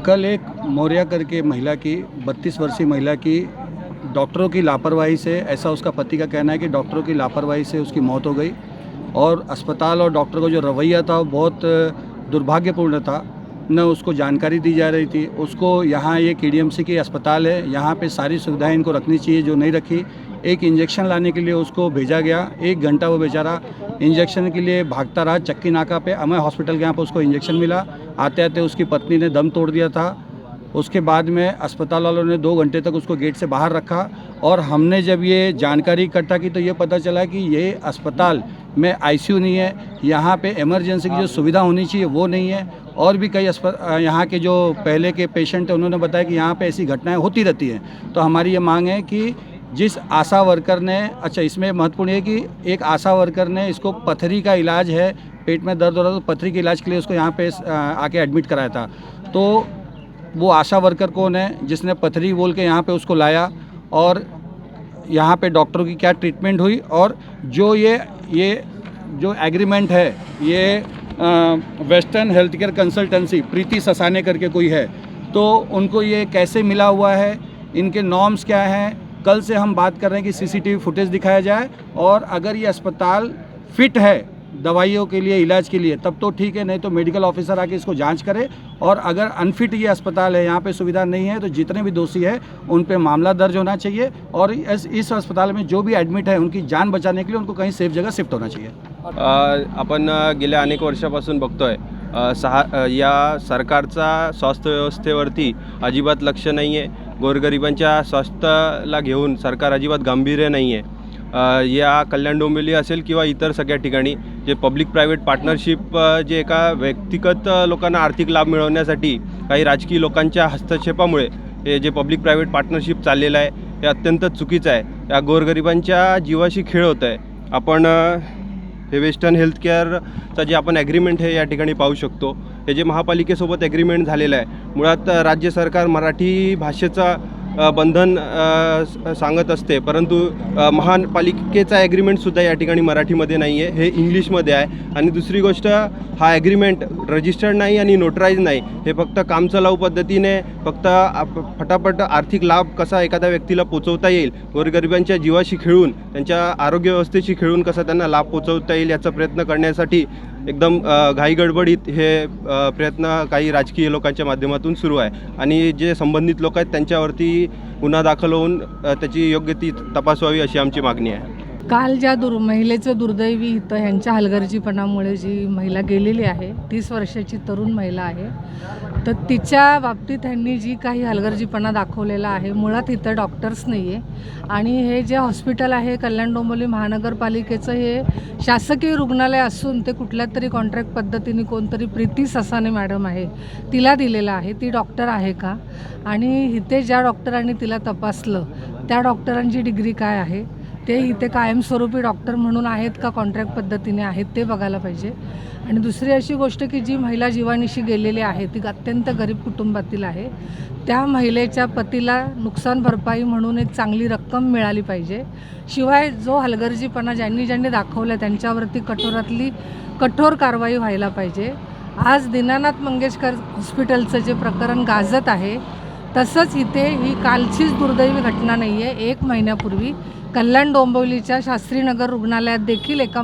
कल एक मौर्या करके महिला की 32 वर्षीय महिला की डॉक्टरों की लापरवाही से, ऐसा उसका पति का कहना है कि डॉक्टरों की लापरवाही से उसकी मौत हो गई। और अस्पताल और डॉक्टर का जो रवैया था वो बहुत दुर्भाग्यपूर्ण था। न उसको जानकारी दी जा रही थी उसको। यहाँ ये KDMC की अस्पताल है, यहाँ पे सारी सुविधाएं इनको रखनी चाहिए जो नहीं रखी। एक इंजेक्शन लाने के लिए उसको भेजा गया, 1 घंटा वो बेचारा इंजेक्शन के लिए भागता रहा। चक्की नाका पे अमय हॉस्पिटल के यहाँ पे उसको इंजेक्शन मिला। आते आते उसकी पत्नी ने दम तोड़ दिया था। उसके बाद में अस्पताल वालों ने 2 घंटे तक उसको गेट से बाहर रखा। और हमने जब ये जानकारी इकट्ठा की तो ये पता चला कि ये अस्पताल में ICU नहीं है, यहाँ पे इमरजेंसी की जो सुविधा होनी चाहिए वो नहीं है। और भी कई यहाँ के जो पहले के पेशेंट हैं उन्होंने बताया कि यहाँ पे ऐसी घटनाएं होती रहती हैं। तो हमारी ये मांग है कि जिस आशा वर्कर ने, अच्छा इसमें महत्वपूर्ण है कि एक आशा वर्कर ने इसको पथरी का इलाज है, पेट में दर्द हो रहा था तो पथरी के इलाज के लिए उसको यहाँ पे आके एडमिट कराया था। तो वो आशा वर्कर कौन है जिसने पथरी बोल के यहाँ पे उसको लाया, और यहाँ पे डॉक्टरों की क्या ट्रीटमेंट हुई, और जो ये जो एग्रीमेंट है ये वेस्टर्न हेल्थ केयर कंसल्टेंसी प्रीति ससाने करके कोई है, तो उनको ये कैसे मिला हुआ है, इनके नॉर्म्स क्या हैं। कल से हम बात कर रहे हैं कि CCTV फुटेज दिखाया जाए, और अगर ये अस्पताल फिट है दवाइयों के लिए, इलाज के लिए, तब तो ठीक है, नहीं तो मेडिकल ऑफिसर आके इसको जांच करे। और अगर अनफिट ये अस्पताल है, यहाँ पे सुविधा नहीं है, तो जितने भी दोषी है उन पे मामला दर्ज होना चाहिए। और इस अस्पताल में जो भी एडमिट है उनकी जान बचाने के लिए उनको कहीं सेफ जगह शिफ्ट होना चाहिए। आपण गेल्या अनेक वर्षापासून बघतोय या सरकारचा स्वास्थ्य व्यवस्थेवरती अजिबात लक्ष नाही आहे। गोरगरिबांच्या स्वास्थ्याला घेऊन सरकार अजिबात गांभीर्य नाही आहे। या कल्याण डोंबिवली असेल किंवा इतर सगळ्या ठिकाणी जे पब्लिक प्रायव्हेट पार्टनरशिप जे एका व्यक्तिगत लोकांना आर्थिक लाभ मिळवण्यासाठी काही राजकीय लोकांच्या हस्तक्षेपामुळे हे जे पब्लिक प्रायव्हेट पार्टनरशिप चाललेलं आहे हे अत्यंत चुकीचं आहे। या गोरगरिबांच्या जीवाशी खेळ होत आहे। आपण हे वेस्टर्न हेल्थ केअरचं जे आपण ॲग्रीमेंट हे या ठिकाणी पाहू शकतो। हे जे महापालिकेसोबत ॲग्रीमेंट झालेलं आहे, मुळात राज्य सरकार मराठी भाषेचा बंधन सांगत असते, परंतु महापालिकेचा ॲग्रीमेंटसुद्धा या ठिकाणी मराठीमध्ये नाही आहे, हे इंग्लिशमध्ये आहे। आणि दुसरी गोष्ट, हा ॲग्रीमेंट रजिस्टर्ड नाही आणि नोटराईज नाही, हे फक्त कामचलाऊ पद्धतीने फक्त फटाफट आर्थिक लाभ कसा एखाद्या व्यक्तीला पोचवता येईल, गोरगरिबांच्या जीवाशी खेळून, त्यांच्या आरोग्य व्यवस्थेशी खेळून कसा त्यांना लाभ पोचवता येईल याचा प्रयत्न करण्यासाठी एकदम घाईगडबडीत हे प्रयत्न काही राजकीय लोकांच्या माध्यमातून सुरू आहे। आणि जे संबंधित लोक आहेत त्यांच्यावरती गुन्हा दाखल होऊन त्याची योग्य ती तपास व्हावी अशी आमची मागणी आहे। काल ज्या महिलेचं दुर्दैवी इथं ह्यांच्या हलगर्जीपणामुळे जी महिला गेलेली आहे, 30 वर्षाची तरुण महिला आहे, तर तिच्या बाबतीत ह्यांनी जी काही हलगर्जीपणा दाखवलेला आहे, मुळात इथं डॉक्टर्स नाही आहे। आणि हे जे हॉस्पिटल आहे कल्याण डोंबिवली महानगरपालिकेचं, हे शासकीय रुग्णालय असून ते कुठल्या तरी कॉन्ट्रॅक्ट पद्धतीने कोणतरी प्रीती ससाने मॅडम आहे तिला दिलेलं आहे। ती डॉक्टर आहे का? आणि इथे ज्या डॉक्टरांनी तिला तपासलं त्या डॉक्टरांची डिग्री काय आहे, ते इथे कायमस्वरूपी डॉक्टर म्हणून आहेत का कॉन्ट्रॅक्ट पद्धतीने आहेत ते बघायला पाहिजे। आणि दुसरी अशी गोष्ट की जी महिला जीवानिशी गेलेली आहे ती अत्यंत गरीब कुटुंबातील आहे, त्या महिलेच्या पतीला नुकसान भरपाई म्हणून एक चांगली रक्कम मिळाली पाहिजे। शिवाय जो हलगर्जीपणा ज्यांनी दाखवला त्यांच्यावरती कठोरातली कठोर कारवाई व्हायला पाहिजे। आज दीनानाथ मंगेशकर हॉस्पिटलचं जे प्रकरण गाजत आहे, तसंच इथे ही कालचीच दुर्दैवी घटना नाही आहे। 1 महिन्यापूर्वी कल्याण डोंबिवलीच्या शास्त्रीनगर रुग्णालयात देखील एका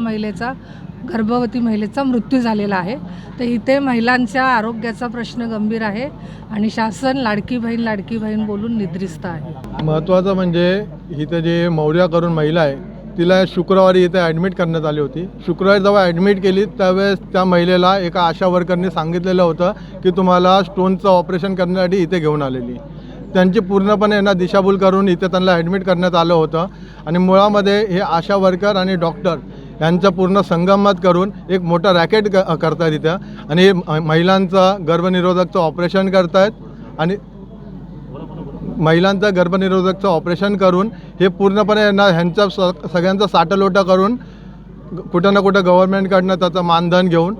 गर्भवती महिलेचा मृत्यू झालेला आहे। तर इथे महिलांच्या आरोग्याचा प्रश्न गंभीर आहे आणि शासन लाडकी बहीण बोलून निद्रिस्त आहे। महत्त्वाचं म्हणजे इथे जे मौर्या करून महिला आहे तिला शुक्रवारी इथे ॲडमिट करण्यात आली होती। शुक्रवारी जेव्हा ॲडमिट केली त्यावेळेस त्या महिलेला एका आशा वर्करने सांगितलेलं होतं की तुम्हाला स्टोनचं ऑपरेशन करण्यासाठी इथे घेऊन आलेली। त्यांची पूर्णपणे यांना दिशाभूल करून इथे त्यांना ॲडमिट करण्यात आलं होतं। आणि मुळामध्ये हे आशा वर्कर आणि डॉक्टर यांचा पूर्ण संगमत करून एक मोठा रॅकेट करतायत इथं। आणि महिलांचं गर्भनिरोधकचं ऑपरेशन करतायत आणि महिलांचं गर्भनिरोधकचं ऑपरेशन करून हे पूर्णपणे ह्यांचा सगळ्यांचा साठलोटा करून कुठं ना कुठं गव्हर्नमेंटकडनं त्याचं मानधन घेऊन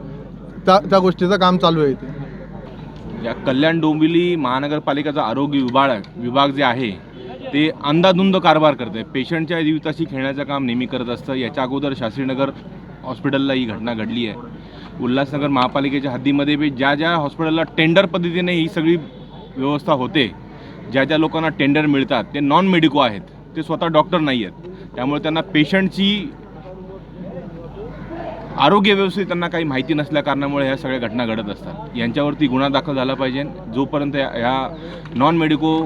त्या गोष्टीचं काम चालू आहे इथे। या कल्याण डोंबिवली महानगरपालिकेचा आरोग्य विभाग जे आहे ते अंधाधुंद कारभार करते, पेशंटच्या जीविताशी खेळण्याचं काम नेहमी करत असतं। याच्या अगोदर शास्त्रीनगर हॉस्पिटलला ही घटना घडली आहे। उल्हासनगर महापालिकेच्या हद्दीमध्ये ज्या हॉस्पिटलला टेंडर पद्धतीने ही सगळी व्यवस्था होते, ज्या ज्या लोकांना टेंडर मिळतात ते नॉन मेडिको आहेत, ते स्वतः डॉक्टर नाही आहेत. त्यामुळे त्यांना पेशंटची आरोग्य व्यवस्थित त्यांना काही माहिती नसल्या कारणामुळे ह्या सगळ्या घटना घडत असतात. यांच्यावरती गुन्हा दाखल झाला पाहिजे. जोपर्यंत ह्या नॉन मेडिको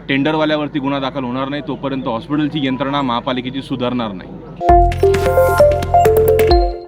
टेंडरवाल्यावरती गुन्हा दाखल होणार नाही तोपर्यंत हॉस्पिटलची यंत्रणा महापालिकेची सुधारणार नाही.